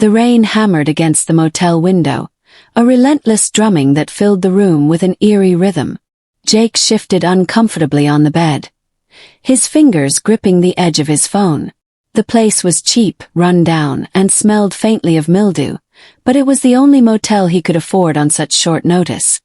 The rain hammered against the motel window, a relentless drumming that filled the room with an eerie rhythm. Jake shifted uncomfortably on the bed, his fingers gripping the edge of his phone. The place was cheap, run down, and smelled faintly of mildew, but it was the only motel he could afford on such short notice.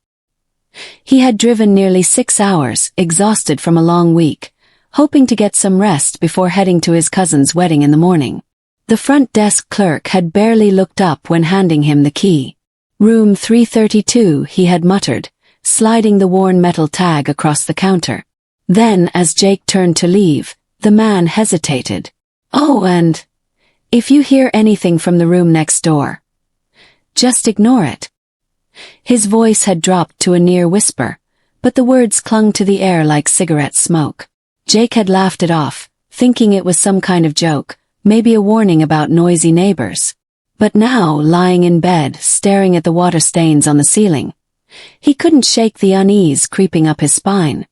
He had driven nearly 6 hours, exhausted from a long week, hoping to get some rest before heading to his cousin's wedding in the morning. The front desk clerk had barely looked up when handing him the key. "Room 332, he had muttered, sliding the worn metal tag across the counter. Then, as Jake turned to leave, the man hesitated. "Oh, and if you hear anything from the room next door, just ignore it." His voice had dropped to a near whisper, but the words clung to the air like cigarette smoke. Jake had laughed it off, thinking it was some kind of joke, maybe a warning about noisy neighbors. But now, lying in bed, staring at the water stains on the ceiling, he couldn't shake the unease creeping up his spine.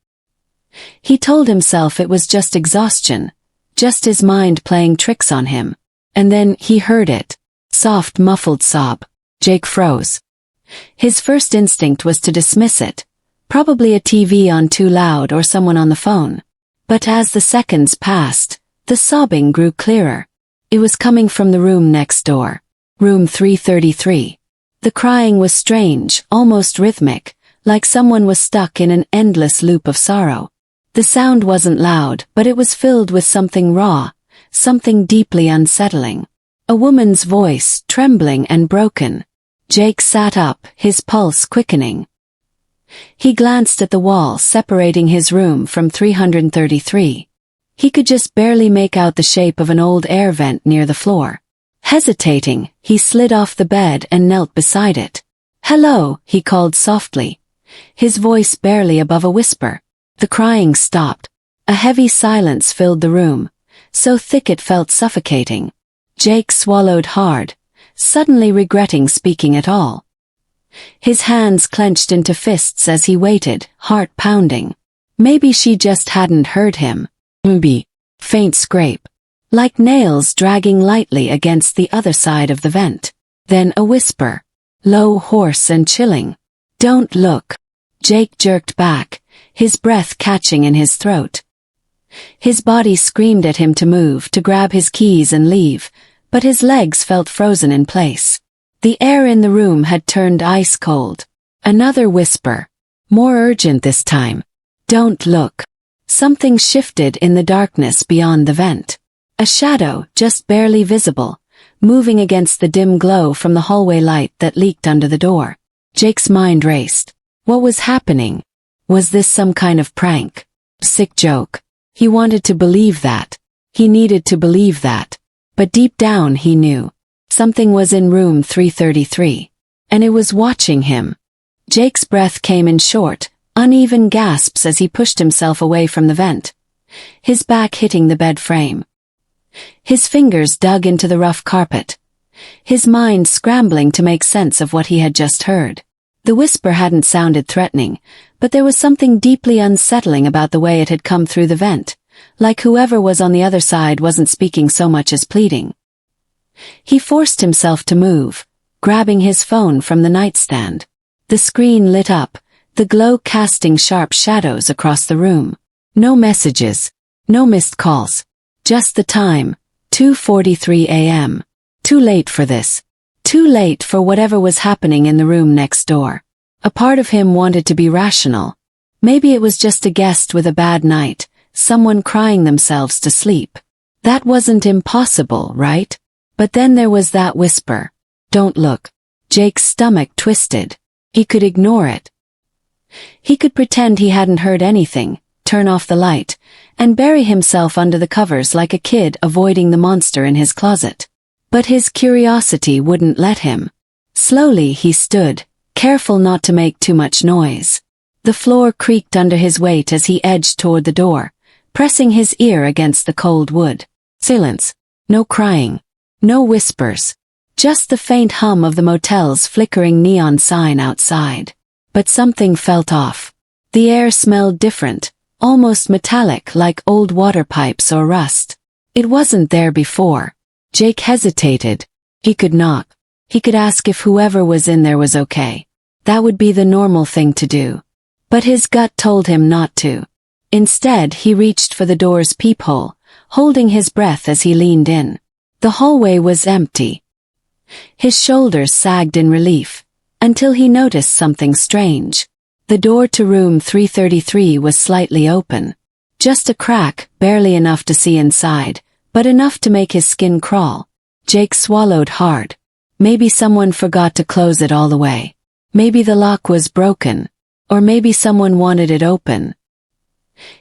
He told himself it was just exhaustion, just his mind playing tricks on him. And then he heard it. Soft, muffled sob. Jake froze. His first instinct was to dismiss it. Probably a TV on too loud or someone on the phone. But as the seconds passed, the sobbing grew clearer. It was coming from the room next door. Room 333. The crying was strange, almost rhythmic, like someone was stuck in an endless loop of sorrow. The sound wasn't loud, but it was filled with something raw, something deeply unsettling. A woman's voice, trembling and broken. Jake sat up, his pulse quickening. He glanced at the wall separating his room from 333. He could just barely make out the shape of an old air vent near the floor. Hesitating, he slid off the bed and knelt beside it. "Hello," he called softly, his voice barely above a whisper. The crying stopped. A heavy silence filled the room, so thick it felt suffocating. Jake swallowed hard, suddenly regretting speaking at all. His hands clenched into fists as he waited, heart pounding. Maybe she just hadn't heard him. Maybe. Faint scrape. Like nails dragging lightly against the other side of the vent. Then a whisper. Low, hoarse and chilling. "Don't look." Jake jerked back, his breath catching in his throat. His body screamed at him to move, to grab his keys and leave, but his legs felt frozen in place. The air in the room had turned ice cold. Another whisper. More urgent this time. "Don't look." Something shifted in the darkness beyond the vent. A shadow, just barely visible, moving against the dim glow from the hallway light that leaked under the door. Jake's mind raced. What was happening? Was this some kind of prank? Sick joke? He wanted to believe that. He needed to believe that. But deep down he knew. Something was in room 333. And it was watching him. Jake's breath came in short, uneven gasps as he pushed himself away from the vent, his back hitting the bed frame. His fingers dug into the rough carpet, his mind scrambling to make sense of what he had just heard. The whisper hadn't sounded threatening, but there was something deeply unsettling about the way it had come through the vent, like whoever was on the other side wasn't speaking so much as pleading. He forced himself to move, grabbing his phone from the nightstand. The screen lit up, the glow casting sharp shadows across the room. No messages, no missed calls. Just the time, 2:43 a.m. Too late for this. Too late for whatever was happening in the room next door. A part of him wanted to be rational. Maybe it was just a guest with a bad night, someone crying themselves to sleep. That wasn't impossible, right? But then there was that whisper. "Don't look." Jake's stomach twisted. He could ignore it. He could pretend he hadn't heard anything, turn off the light, and bury himself under the covers like a kid avoiding the monster in his closet. But his curiosity wouldn't let him. Slowly he stood, careful not to make too much noise. The floor creaked under his weight as he edged toward the door, pressing his ear against the cold wood. Silence. No crying. No whispers. Just the faint hum of the motel's flickering neon sign outside. But something felt off. The air smelled different, almost metallic like old water pipes or rust. It wasn't there before. Jake hesitated. He could knock. He could ask if whoever was in there was okay. That would be the normal thing to do. But his gut told him not to. Instead, he reached for the door's peephole, holding his breath as he leaned in. The hallway was empty. His shoulders sagged in relief, until he noticed something strange. The door to room 333 was slightly open. Just a crack, barely enough to see inside, but enough to make his skin crawl. Jake swallowed hard. Maybe someone forgot to close it all the way. Maybe the lock was broken. Or maybe someone wanted it open.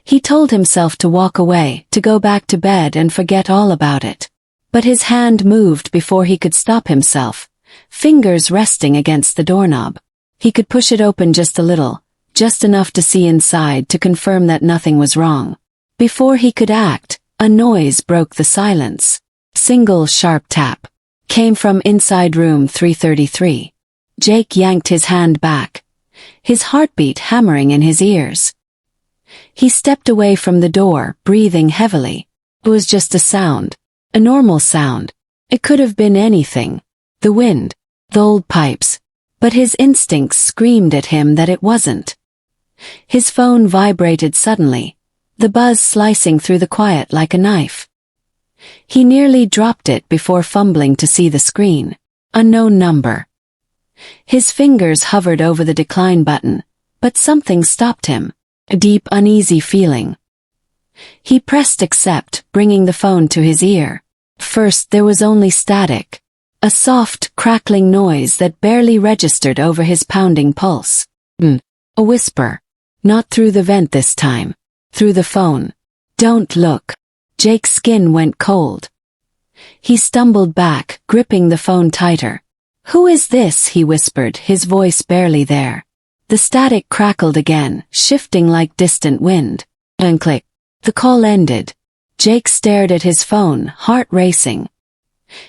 He told himself to walk away, to go back to bed and forget all about it. But his hand moved before he could stop himself, fingers resting against the doorknob. He could push it open just a little, just enough to see inside to confirm that nothing was wrong. Before he could act, a noise broke the silence. Single sharp tap came from inside room 333. Jake yanked his hand back, his heartbeat hammering in his ears. He stepped away from the door, breathing heavily. It was just a sound. A normal sound. It could have been anything. The wind. The old pipes. But his instincts screamed at him that it wasn't. His phone vibrated suddenly, the buzz slicing through the quiet like a knife. He nearly dropped it before fumbling to see the screen. Unknown number. His fingers hovered over the decline button, but something stopped him. A deep, uneasy feeling. He pressed accept, bringing the phone to his ear. First there was only static. A soft, crackling noise that barely registered over his pounding pulse. A whisper. Not through the vent this time. Through the phone. Don't look. Jake's skin went cold. He stumbled back, gripping the phone tighter. Who is this? He whispered, his voice barely there. The static crackled again, shifting like distant wind. And click. The call ended. Jake stared at his phone, heart racing.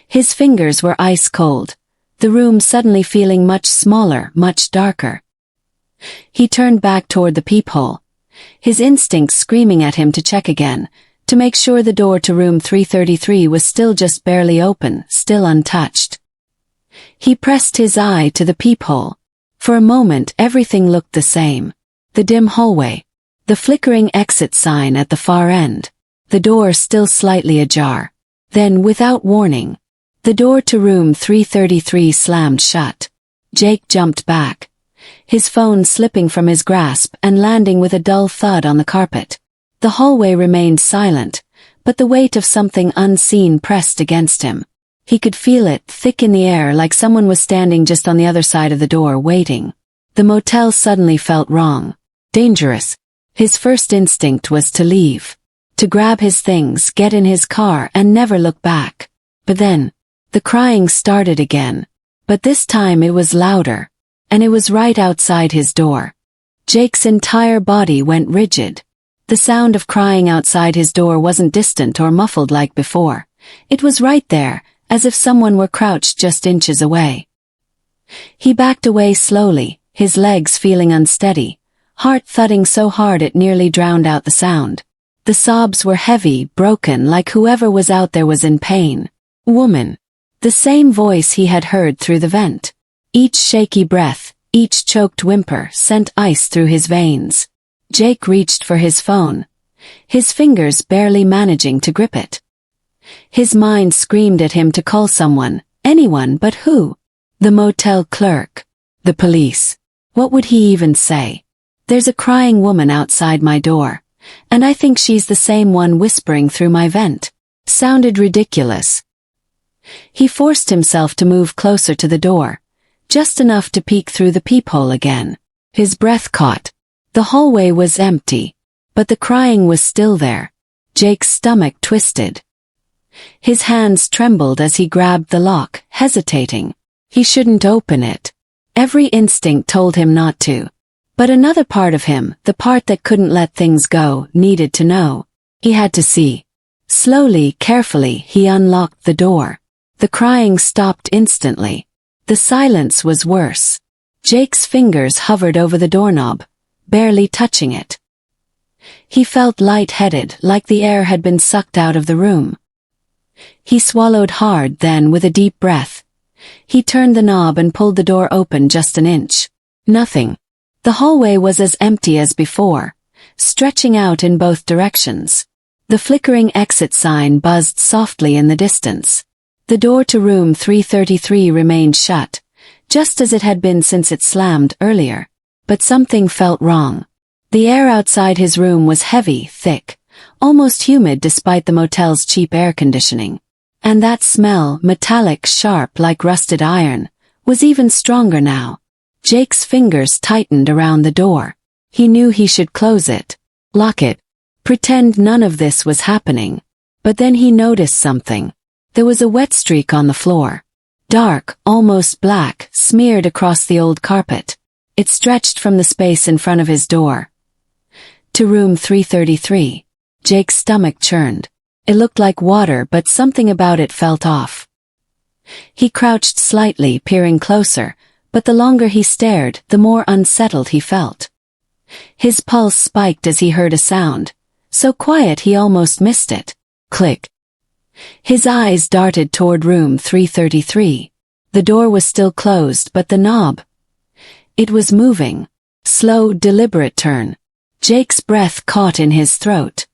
His fingers were ice cold, the room suddenly feeling much smaller, much darker. He turned back toward the peephole, his instincts screaming at him to check again, to make sure the door to room 333 was still just barely open, still untouched. He pressed his eye to the peephole. For a moment everything looked the same. The dim hallway. The flickering exit sign at the far end. The door still slightly ajar. Then, without warning, the door to room 333 slammed shut. Jake jumped back, his phone slipping from his grasp and landing with a dull thud on the carpet. The hallway remained silent, but the weight of something unseen pressed against him. He could feel it, thick in the air, like someone was standing just on the other side of the door, waiting. The motel suddenly felt wrong. Dangerous. His first instinct was to leave. To grab his things, get in his car, and never look back. But then, the crying started again. But this time it was louder. And it was right outside his door. Jake's entire body went rigid. The sound of crying outside his door wasn't distant or muffled like before. It was right there, as if someone were crouched just inches away. He backed away slowly, his legs feeling unsteady, heart thudding so hard it nearly drowned out the sound. The sobs were heavy, broken, like whoever was out there was in pain. Woman. The same voice he had heard through the vent. Each shaky breath, each choked whimper sent ice through his veins. Jake reached for his phone, his fingers barely managing to grip it. His mind screamed at him to call someone, anyone, but who? The motel clerk. The police. What would he even say? There's a crying woman outside my door, and I think she's the same one whispering through my vent. Sounded ridiculous. He forced himself to move closer to the door, just enough to peek through the peephole again. His breath caught. The hallway was empty, but the crying was still there. Jake's stomach twisted. His hands trembled as he grabbed the lock, hesitating. He shouldn't open it. Every instinct told him not to. But another part of him, the part that couldn't let things go, needed to know. He had to see. Slowly, carefully, he unlocked the door. The crying stopped instantly. The silence was worse. Jake's fingers hovered over the doorknob, barely touching it. He felt lightheaded, like the air had been sucked out of the room. He swallowed hard, then with a deep breath, He turned the knob and pulled the door open just an inch. Nothing. The hallway was as empty as before, stretching out in both directions. The flickering exit sign buzzed softly in the distance. The door to room 333 remained shut, just as it had been since it slammed earlier. But something felt wrong. The air outside his room was heavy, thick, almost humid despite the motel's cheap air conditioning. And that smell, metallic, sharp like rusted iron, was even stronger now. Jake's fingers tightened around the door. He knew he should close it, lock it, pretend none of this was happening. But then he noticed something. There was a wet streak on the floor. Dark, almost black, smeared across the old carpet. It stretched from the space in front of his door to room 333. Jake's stomach churned. It looked like water, but something about it felt off. He crouched slightly, peering closer, but the longer he stared, the more unsettled he felt. His pulse spiked as he heard a sound, so quiet he almost missed it. Click. His eyes darted toward room 333. The door was still closed, but the knob, it was moving. Slow, deliberate turn. Jake's breath caught in his throat.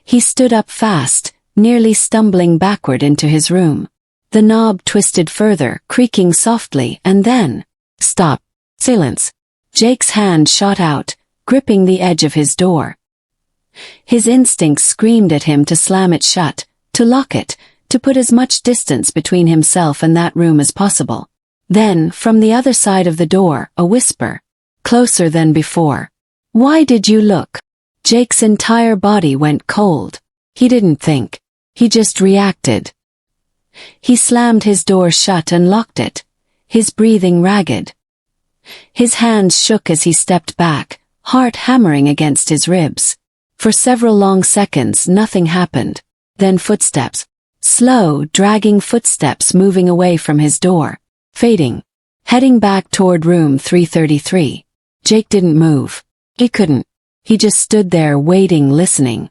He stood up fast, nearly stumbling backward into his room. The knob twisted further, creaking softly, and then, stop. Silence. Jake's hand shot out, gripping the edge of his door. His instincts screamed at him to slam it shut, to lock it, to put as much distance between himself and that room as possible. Then, from the other side of the door, a whisper. Closer than before. Why did you look? Jake's entire body went cold. He didn't think. He just reacted. He slammed his door shut and locked it, his breathing ragged. His hands shook as he stepped back, heart hammering against his ribs. For several long seconds nothing happened. Then footsteps. Slow, dragging footsteps moving away from his door. Fading. Heading back toward room 333. Jake didn't move. He couldn't. He just stood there waiting, listening.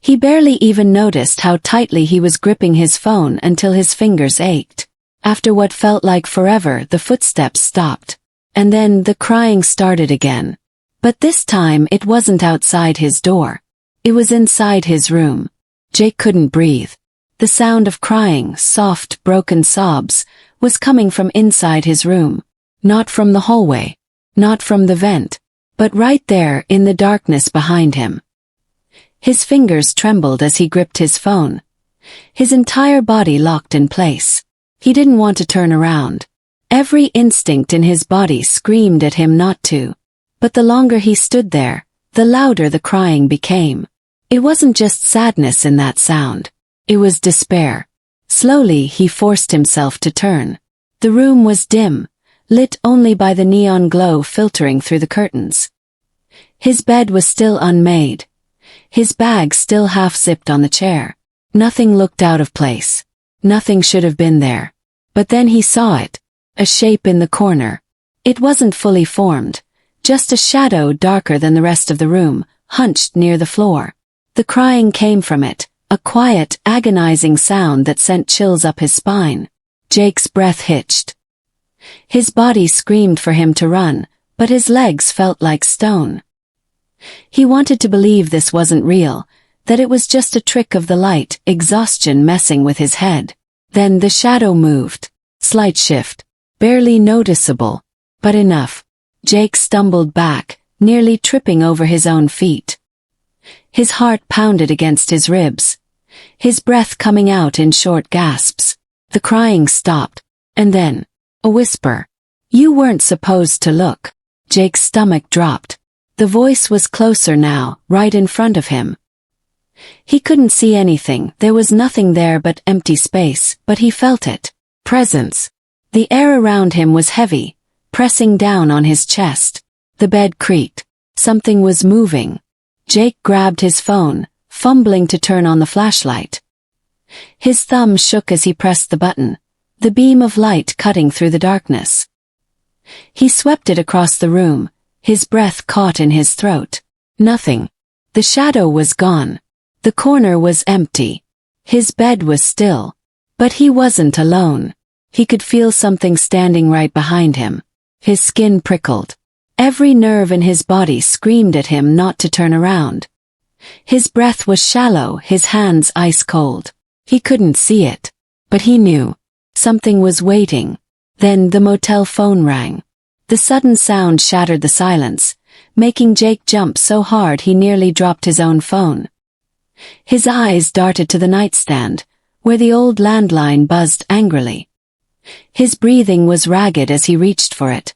He barely even noticed how tightly he was gripping his phone until his fingers ached. After what felt like forever, the footsteps stopped. And then the crying started again. But this time it wasn't outside his door. It was inside his room. Jake couldn't breathe. The sound of crying, soft, broken sobs, was coming from inside his room. Not from the hallway. Not from the vent. But right there in the darkness behind him. His fingers trembled as he gripped his phone. His entire body locked in place. He didn't want to turn around. Every instinct in his body screamed at him not to. But the longer he stood there, the louder the crying became. It wasn't just sadness in that sound. It was despair. Slowly he forced himself to turn. The room was dim, lit only by the neon glow filtering through the curtains. His bed was still unmade. His bag still half-zipped on the chair. Nothing looked out of place. Nothing should have been there. But then he saw it. A shape in the corner. It wasn't fully formed. Just a shadow darker than the rest of the room, hunched near the floor. The crying came from it, a quiet, agonizing sound that sent chills up his spine. Jake's breath hitched. His body screamed for him to run, but his legs felt like stone. He wanted to believe this wasn't real, that it was just a trick of the light, exhaustion messing with his head. Then the shadow moved. Slight shift. Barely noticeable. But enough. Jake stumbled back, nearly tripping over his own feet. His heart pounded against his ribs. His breath coming out in short gasps. The crying stopped. And then, a whisper. You weren't supposed to look. Jake's stomach dropped. The voice was closer now, right in front of him. He couldn't see anything, there was nothing there but empty space, but he felt it. Presence. The air around him was heavy, pressing down on his chest. The bed creaked. Something was moving. Jake grabbed his phone, fumbling to turn on the flashlight. His thumb shook as he pressed the button, the beam of light cutting through the darkness. He swept it across the room, his breath caught in his throat. Nothing. The shadow was gone. The corner was empty. His bed was still. But he wasn't alone. He could feel something standing right behind him. His skin prickled. Every nerve in his body screamed at him not to turn around. His breath was shallow, his hands ice cold. He couldn't see it, but he knew. Something was waiting. Then the motel phone rang. The sudden sound shattered the silence, making Jake jump so hard he nearly dropped his own phone. His eyes darted to the nightstand, where the old landline buzzed angrily. His breathing was ragged as he reached for it,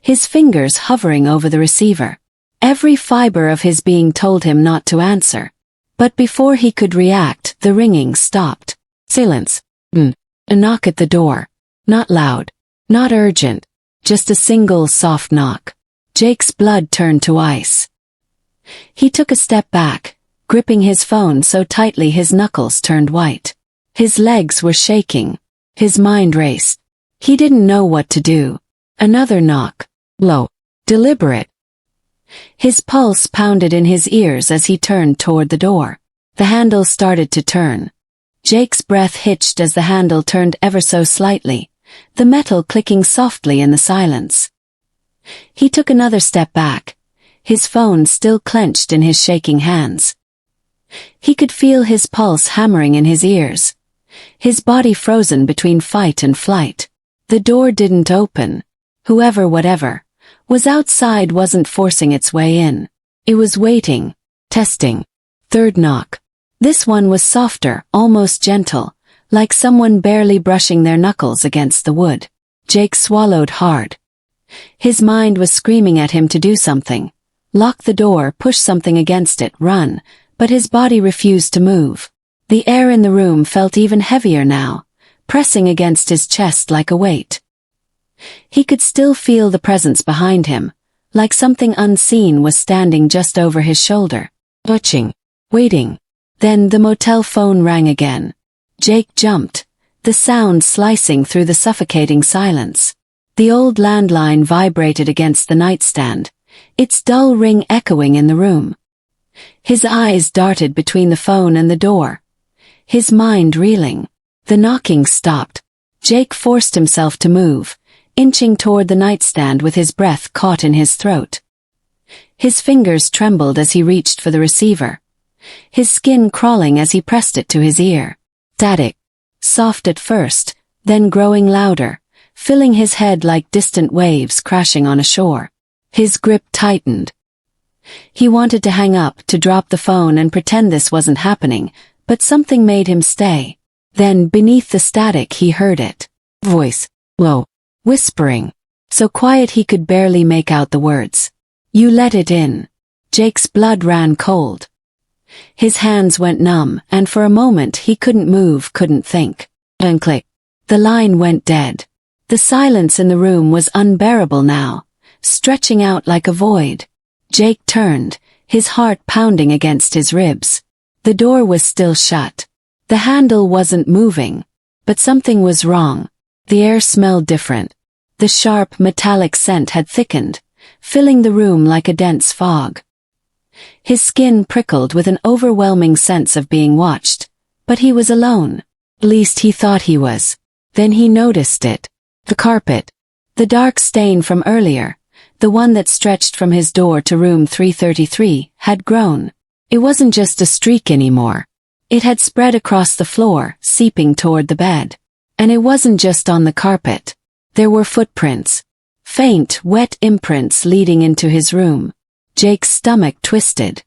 his fingers hovering over the receiver. Every fiber of his being told him not to answer. But before he could react, the ringing stopped. Silence. A knock at the door. Not loud. Not urgent. Just a single soft knock. Jake's blood turned to ice. He took a step back, gripping his phone so tightly his knuckles turned white. His legs were shaking. His mind raced. He didn't know what to do. Another knock. Low. Deliberate. His pulse pounded in his ears as he turned toward the door. The handle started to turn. Jake's breath hitched as the handle turned ever so slightly, the metal clicking softly in the silence. He took another step back, his phone still clenched in his shaking hands. He could feel his pulse hammering in his ears, his body frozen between fight and flight. The door didn't open. Whoever, whatever, was outside wasn't forcing its way in. It was waiting, testing. Third knock. This one was softer, almost gentle, like someone barely brushing their knuckles against the wood. Jake swallowed hard. His mind was screaming at him to do something. Lock the door, push something against it, run, but his body refused to move. The air in the room felt even heavier now, pressing against his chest like a weight. He could still feel the presence behind him, like something unseen was standing just over his shoulder. Watching. Waiting. Then the motel phone rang again. Jake jumped, the sound slicing through the suffocating silence. The old landline vibrated against the nightstand, its dull ring echoing in the room. His eyes darted between the phone and the door, his mind reeling. The knocking stopped. Jake forced himself to move, inching toward the nightstand with his breath caught in his throat. His fingers trembled as he reached for the receiver, his skin crawling as he pressed it to his ear. Static. Soft at first, then growing louder, filling his head like distant waves crashing on a shore. His grip tightened. He wanted to hang up, to drop the phone and pretend this wasn't happening, but something made him stay. Then, beneath the static, he heard it. Voice. Low. Whispering. So quiet he could barely make out the words. You let it in. Jake's blood ran cold. His hands went numb, and for a moment he couldn't move, couldn't think. And click. The line went dead. The silence in the room was unbearable now, stretching out like a void. Jake turned, his heart pounding against his ribs. The door was still shut. The handle wasn't moving, but something was wrong. The air smelled different. The sharp, metallic scent had thickened, filling the room like a dense fog. His skin prickled with an overwhelming sense of being watched, but he was alone. At least he thought he was. Then he noticed it. The carpet. The dark stain from earlier, the one that stretched from his door to room 333, had grown. It wasn't just a streak anymore. It had spread across the floor, seeping toward the bed. And it wasn't just on the carpet. There were footprints. Faint, wet imprints leading into his room. Jake's stomach twisted.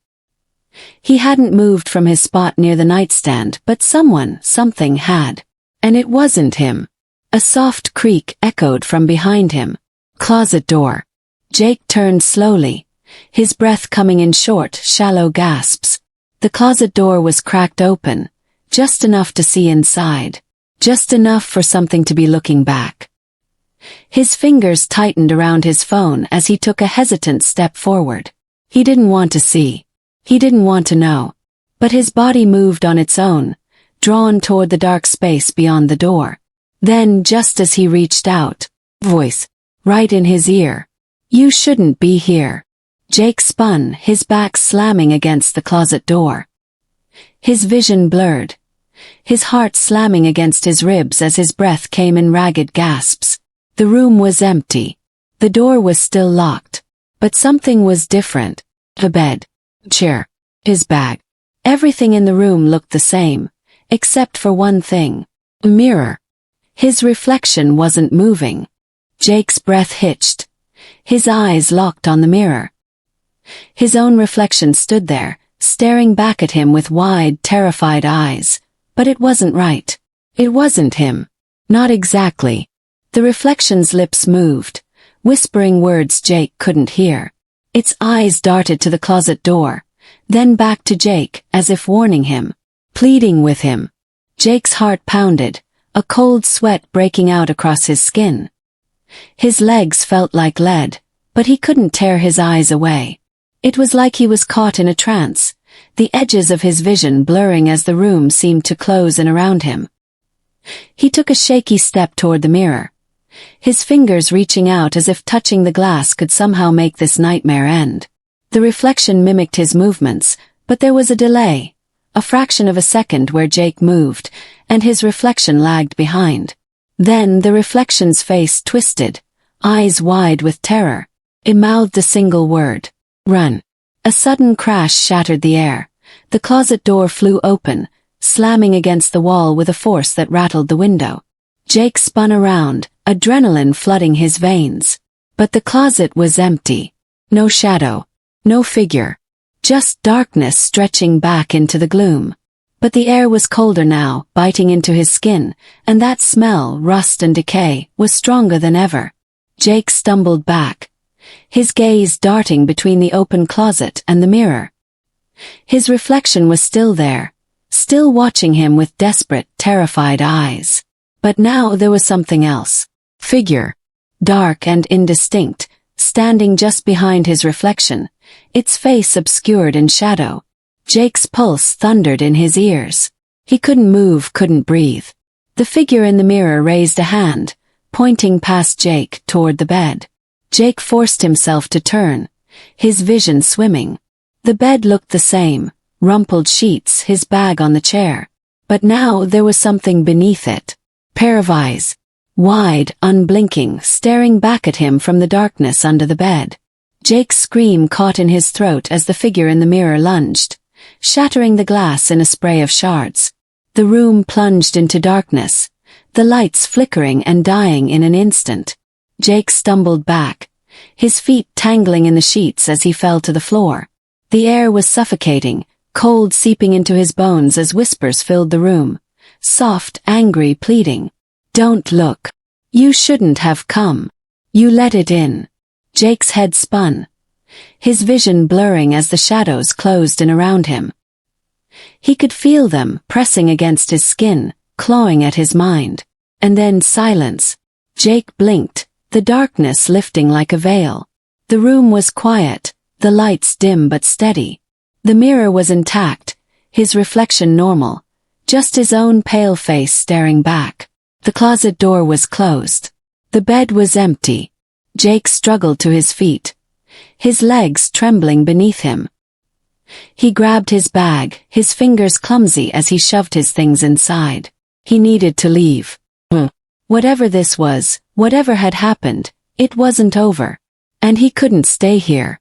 He hadn't moved from his spot near the nightstand, but something had. And it wasn't him. A soft creak echoed from behind him. Closet door. Jake turned slowly, his breath coming in short, shallow gasps. The closet door was cracked open, just enough to see inside. Just enough for something to be looking back. His fingers tightened around his phone as he took a hesitant step forward. He didn't want to see. He didn't want to know. But his body moved on its own, drawn toward the dark space beyond the door. Then, just as he reached out, voice, right in his ear. You shouldn't be here. Jake spun, his back slamming against the closet door. His vision blurred. his heart slamming against his ribs as his breath came in ragged gasps. The room was empty. The door was still locked. But something was different. The bed, chair, his bag. Everything in the room looked the same, except for one thing. A mirror. His reflection wasn't moving. Jake's breath hitched. His eyes locked on the mirror. His own reflection stood there, staring back at him with wide, terrified eyes. But it wasn't right. It wasn't him. Not exactly. The reflection's lips moved, whispering words Jake couldn't hear. Its eyes darted to the closet door, then back to Jake, as if warning him, pleading with him. Jake's heart pounded, a cold sweat breaking out across his skin. His legs felt like lead, but he couldn't tear his eyes away. It was like he was caught in a trance, the edges of his vision blurring as the room seemed to close in around him. He took a shaky step toward the mirror, his fingers reaching out as if touching the glass could somehow make this nightmare end. The reflection mimicked his movements, but there was a delay, a fraction of a second where Jake moved, and his reflection lagged behind. Then the reflection's face twisted, eyes wide with terror. It mouthed a single word. Run. A sudden crash shattered the air. The closet door flew open, slamming against the wall with a force that rattled the window. Jake spun around, adrenaline flooding his veins. But the closet was empty. No shadow. No figure. Just darkness stretching back into the gloom. But the air was colder now, biting into his skin, and that smell, rust and decay, was stronger than ever. Jake stumbled back, his gaze darting between the open closet and the mirror. His reflection was still there, still watching him with desperate, terrified eyes. But now there was something else. Figure. Dark and indistinct, standing just behind his reflection, its face obscured in shadow. Jake's pulse thundered in his ears. He couldn't move, couldn't breathe. The figure in the mirror raised a hand, pointing past Jake toward the bed. Jake forced himself to turn, his vision swimming. The bed looked the same, rumpled sheets, his bag on the chair. But now there was something beneath it. Pair of eyes, wide, unblinking, staring back at him from the darkness under the bed. Jake's scream caught in his throat as the figure in the mirror lunged, shattering the glass in a spray of shards. The room plunged into darkness, the lights flickering and dying in an instant. Jake stumbled back, his feet tangling in the sheets as he fell to the floor. The air was suffocating, cold seeping into his bones as whispers filled the room. Soft, angry, pleading. Don't look. You shouldn't have come. You let it in. Jake's head spun, his vision blurring as the shadows closed in around him. He could feel them pressing against his skin, clawing at his mind. And then silence. Jake blinked, the darkness lifting like a veil. The room was quiet, the lights dim but steady. The mirror was intact, his reflection normal, just his own pale face staring back. The closet door was closed. The bed was empty. Jake struggled to his feet, his legs trembling beneath him. He grabbed his bag, his fingers clumsy as he shoved his things inside. He needed to leave. Whatever this was, whatever had happened, it wasn't over. And he couldn't stay here.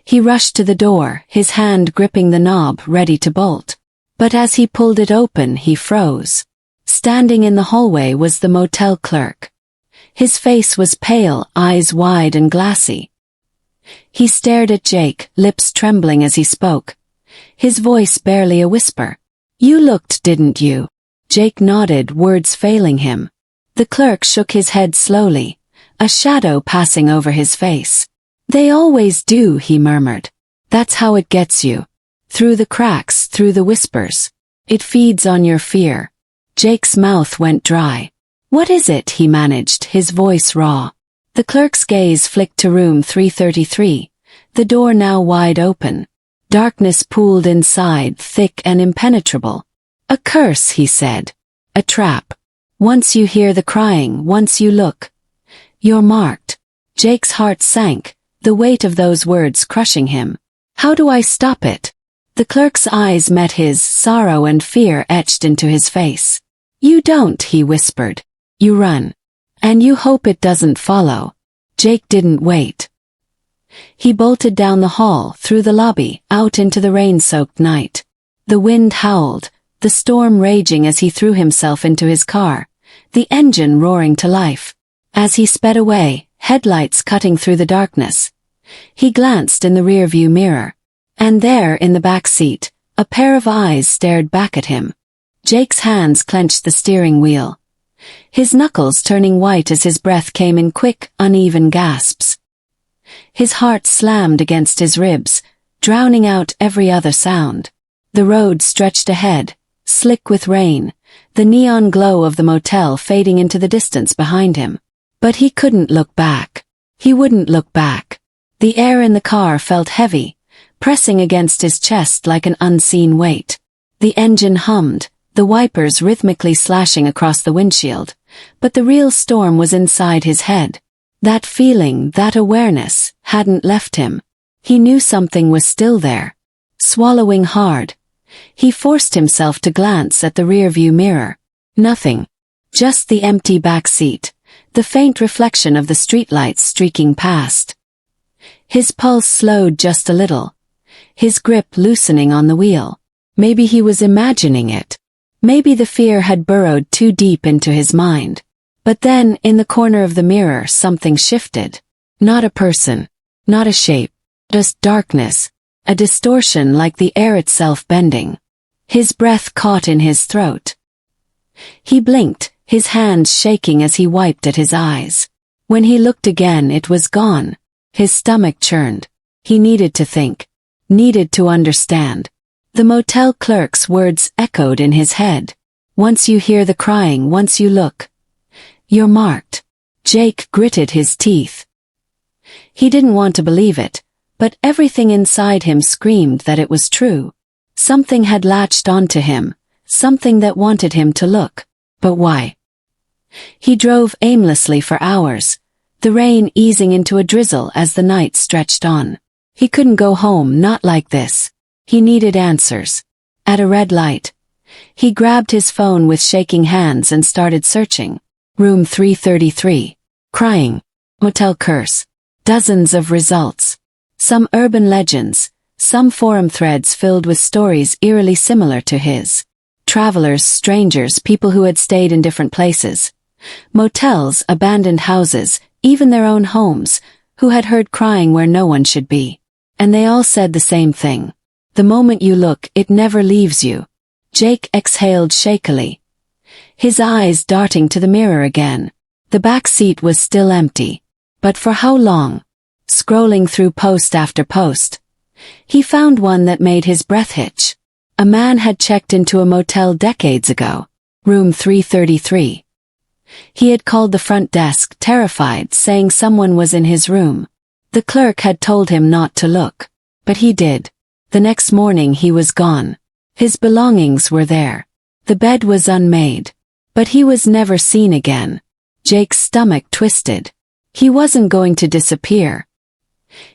He rushed to the door, his hand gripping the knob, ready to bolt. But as he pulled it open, he froze. Standing in the hallway was the motel clerk. His face was pale, eyes wide and glassy. He stared at Jake, lips trembling as he spoke, his voice barely a whisper. You looked, didn't you? Jake nodded, words failing him. The clerk shook his head slowly, a shadow passing over his face. They always do, he murmured. That's how it gets you. Through the cracks, through the whispers. It feeds on your fear. Jake's mouth went dry. What is it, he managed, his voice raw. The clerk's gaze flicked to room 333, the door now wide open. Darkness pooled inside, thick and impenetrable. A curse, he said. A trap. Once you hear the crying, once you look, you're marked. Jake's heart sank, the weight of those words crushing him. How do I stop it? The clerk's eyes met his, sorrow and fear etched into his face. "You don't," he whispered. "You run. And you hope it doesn't follow." Jake didn't wait. He bolted down the hall, through the lobby, out into the rain-soaked night. The wind howled, the storm raging as he threw himself into his car, the engine roaring to life. As he sped away, headlights cutting through the darkness, he glanced in the rearview mirror. And there, in the back seat, a pair of eyes stared back at him. Jake's hands clenched the steering wheel, his knuckles turning white as his breath came in quick, uneven gasps. His heart slammed against his ribs, drowning out every other sound. The road stretched ahead, slick with rain, the neon glow of the motel fading into the distance behind him. But he couldn't look back. He wouldn't look back. The air in the car felt heavy, pressing against his chest like an unseen weight. The engine hummed, the wipers rhythmically slashing across the windshield, but the real storm was inside his head. That feeling, that awareness, hadn't left him. He knew something was still there. Swallowing hard, he forced himself to glance at the rearview mirror. Nothing. Just the empty back seat, the faint reflection of the streetlights streaking past. His pulse slowed just a little, his grip loosening on the wheel. Maybe he was imagining it. Maybe the fear had burrowed too deep into his mind. But then, in the corner of the mirror, something shifted. Not a person, not a shape, just darkness, a distortion like the air itself bending. His breath caught in his throat. He blinked, his hands shaking as he wiped at his eyes. When he looked again, it was gone. His stomach churned. He needed to think. Needed to understand. The motel clerk's words echoed in his head. Once you hear the crying, once you look, you're marked. Jake gritted his teeth. He didn't want to believe it, but everything inside him screamed that it was true. Something had latched onto him, something that wanted him to look. But why? He drove aimlessly for hours, the rain easing into a drizzle as the night stretched on. He couldn't go home, not like this. He needed answers. At a red light, he grabbed his phone with shaking hands and started searching. Room 333. Crying. Motel curse. Dozens of results. Some urban legends, some forum threads filled with stories eerily similar to his. Travelers, strangers, people who had stayed in different places. Motels, abandoned houses, even their own homes, who had heard crying where no one should be. And they all said the same thing. The moment you look, it never leaves you. Jake exhaled shakily, his eyes darting to the mirror again. The back seat was still empty. But for how long? Scrolling through post after post, he found one that made his breath hitch. A man had checked into a motel decades ago. Room 333. He had called the front desk, terrified, saying someone was in his room. The clerk had told him not to look. But he did. The next morning he was gone. His belongings were there. The bed was unmade. But he was never seen again. Jake's stomach twisted. He wasn't going to disappear.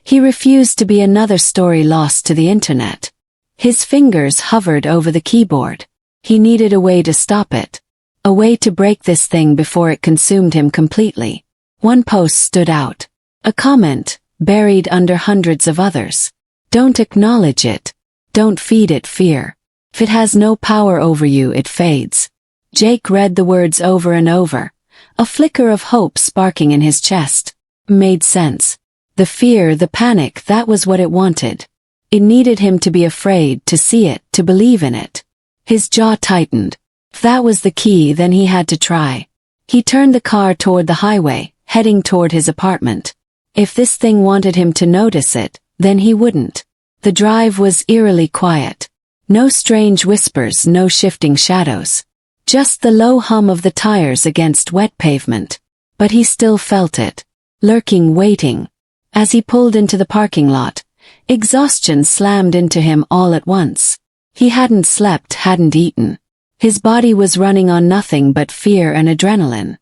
He refused to be another story lost to the internet. His fingers hovered over the keyboard. He needed a way to stop it. A way to break this thing before it consumed him completely. One post stood out. A comment, buried under hundreds of others. Don't acknowledge it. Don't feed it fear. If it has no power over you, it fades. Jake read the words over and over, a flicker of hope sparking in his chest. Made sense. The fear, the panic, that was what it wanted. It needed him to be afraid, to see it, to believe in it. His jaw tightened. If that was the key, then he had to try. He turned the car toward the highway, heading toward his apartment. If this thing wanted him to notice it, then he wouldn't. The drive was eerily quiet. No strange whispers, no shifting shadows. Just the low hum of the tires against wet pavement. But he still felt it. Lurking, waiting. As he pulled into the parking lot, exhaustion slammed into him all at once. He hadn't slept, hadn't eaten. His body was running on nothing but fear and adrenaline.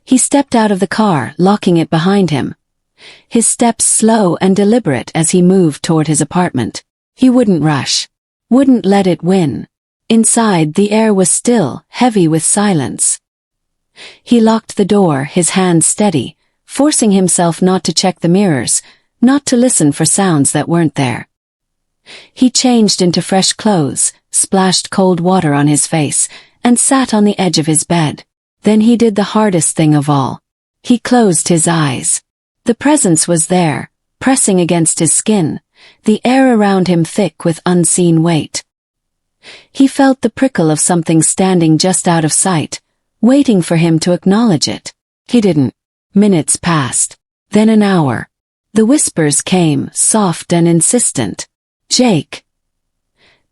He stepped out of the car, locking it behind him. His steps slow and deliberate as he moved toward his apartment. He wouldn't rush. Wouldn't let it win. Inside, the air was still, heavy with silence. He locked the door, his hands steady, forcing himself not to check the mirrors, not to listen for sounds that weren't there. He changed into fresh clothes, splashed cold water on his face, and sat on the edge of his bed. Then he did the hardest thing of all. He closed his eyes. The presence was there, pressing against his skin, the air around him thick with unseen weight. He felt the prickle of something standing just out of sight, waiting for him to acknowledge it. He didn't. Minutes passed. Then an hour. The whispers came, soft and insistent. "Jake.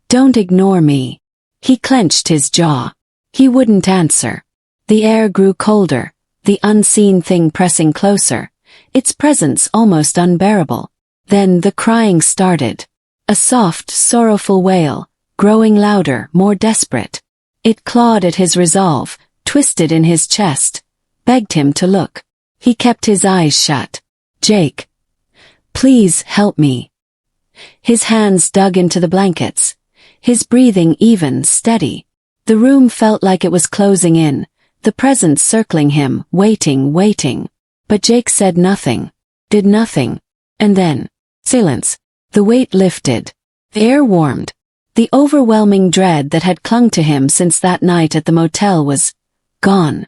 Don't ignore me." He clenched his jaw. He wouldn't answer. The air grew colder, the unseen thing pressing closer, its presence almost unbearable. Then the crying started. A soft, sorrowful wail, growing louder, more desperate. It clawed at his resolve, twisted in his chest, begged him to look. He kept his eyes shut. "Jake. Please help me." His hands dug into the blankets, his breathing even, steady. The room felt like it was closing in, the presence circling him, waiting. But Jake said nothing, did nothing. And then, silence. The weight lifted. The air warmed. The overwhelming dread that had clung to him since that night at the motel was gone.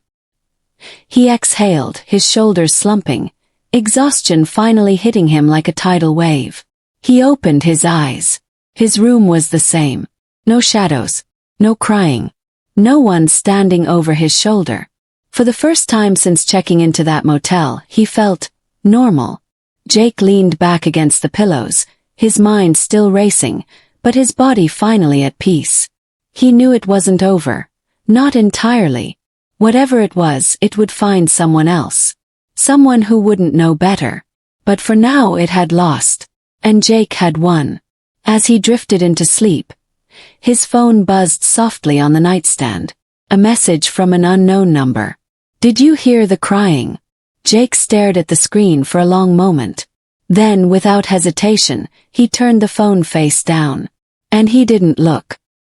He exhaled, his shoulders slumping, exhaustion finally hitting him like a tidal wave. He opened his eyes. His room was the same. No shadows. No crying. No one standing over his shoulder. For the first time since checking into that motel, he felt normal. Jake leaned back against the pillows, his mind still racing, but his body finally at peace. He knew it wasn't over. Not entirely. Whatever it was, it would find someone else. Someone who wouldn't know better. But for now it had lost. And Jake had won. As he drifted into sleep, his phone buzzed softly on the nightstand. A message from an unknown number. "Did you hear the crying?" Jake stared at the screen for a long moment. Then, without hesitation, he turned the phone face down. And he didn't look.